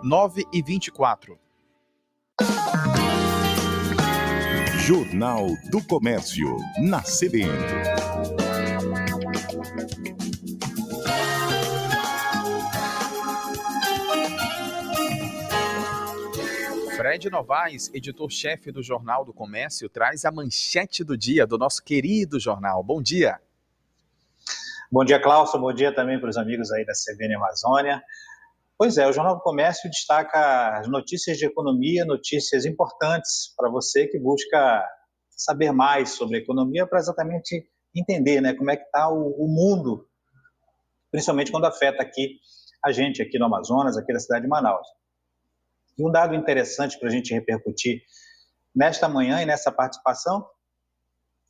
9h24. Jornal do Comércio, na CBN. Fred Novaes, editor-chefe do Jornal do Comércio, traz a manchete do dia do nosso querido jornal. Bom dia. Bom dia, Cláudio. Bom dia também para os amigos aí da CBN Amazônia. Pois é, o Jornal do Comércio destaca as notícias de economia, notícias importantes para você que busca saber mais sobre a economia para exatamente entender, né, como é que está o mundo, principalmente quando afeta aqui a gente, aqui no Amazonas, aqui da cidade de Manaus. E um dado interessante para a gente repercutir nesta manhã e nessa participação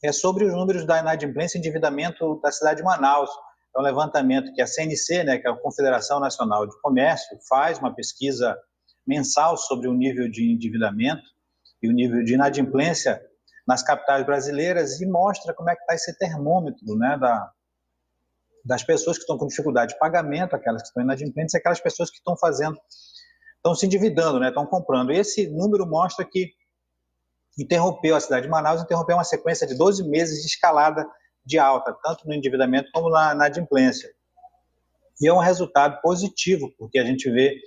é sobre os números da inadimplência e endividamento da cidade de Manaus. É um levantamento que a CNC, né, que é a Confederação Nacional de Comércio, faz uma pesquisa mensal sobre o nível de endividamento e o nível de inadimplência nas capitais brasileiras e mostra como é que está esse termômetro, né, das pessoas que estão com dificuldade de pagamento, aquelas que estão inadimplentes e aquelas pessoas que estão se endividando, né, estão comprando. E esse número mostra que a cidade de Manaus interrompeu uma sequência de 12 meses de escalada de alta, tanto no endividamento como na inadimplência. E é um resultado positivo, porque a gente vê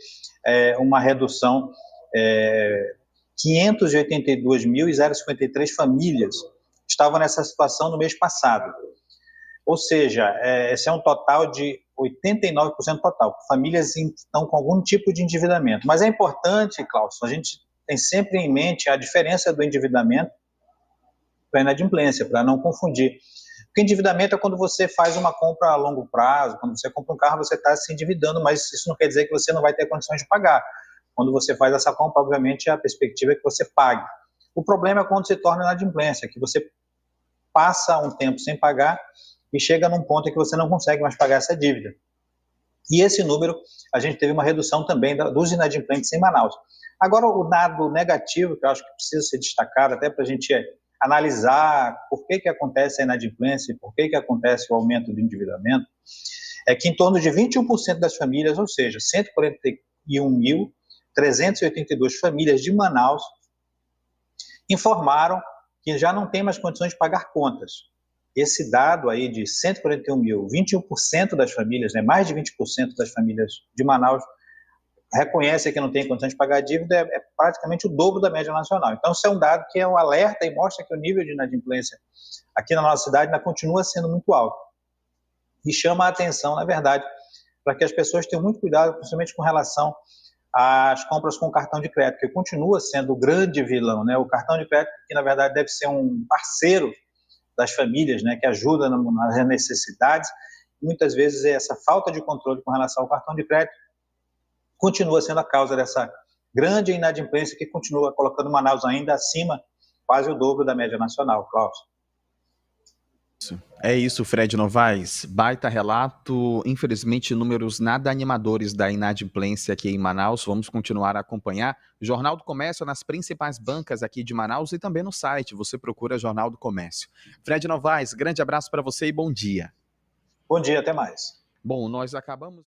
uma redução, 582.053 famílias estavam nessa situação no mês passado. Ou seja, esse é um total de 89% total, famílias estão com algum tipo de endividamento. Mas é importante, Cláudio, a gente tem sempre em mente a diferença do endividamento para a inadimplência, para não confundir. Porque endividamento é quando você faz uma compra a longo prazo, quando você compra um carro, você está se endividando, mas isso não quer dizer que você não vai ter condições de pagar. Quando você faz essa compra, obviamente, a perspectiva é que você pague. O problema é quando se torna inadimplência, que você passa um tempo sem pagar e chega num ponto em que você não consegue mais pagar essa dívida. E esse número, a gente teve uma redução também dos inadimplentes em Manaus. Agora, o dado negativo, que eu acho que precisa ser destacado, até para a gente analisar por que acontece a inadimplência e por que acontece o aumento do endividamento, é que em torno de 21% das famílias, ou seja, 141.382 famílias de Manaus, informaram que já não tem mais condições de pagar contas. Esse dado aí de 141 mil, 21% das famílias, né, mais de 20% das famílias de Manaus, reconhece que não tem condições de pagar a dívida, é praticamente o dobro da média nacional. Então, isso é um dado que é um alerta e mostra que o nível de inadimplência aqui na nossa cidade ainda continua sendo muito alto. E chama a atenção, na verdade, para que as pessoas tenham muito cuidado, principalmente com relação às compras com cartão de crédito, que continua sendo o grande vilão, né? O cartão de crédito, que na verdade deve ser um parceiro das famílias, né, que ajuda nas necessidades. Muitas vezes essa falta de controle com relação ao cartão de crédito continua sendo a causa dessa grande inadimplência que continua colocando Manaus ainda acima, quase o dobro da média nacional, Cláudio. É isso, Fred Novaes. Baita relato. Infelizmente, números nada animadores da inadimplência aqui em Manaus. Vamos continuar a acompanhar. Jornal do Comércio nas principais bancas aqui de Manaus e também no site. Você procura Jornal do Comércio. Fred Novaes, grande abraço para você e bom dia. Bom dia, até mais. Bom, nós acabamos...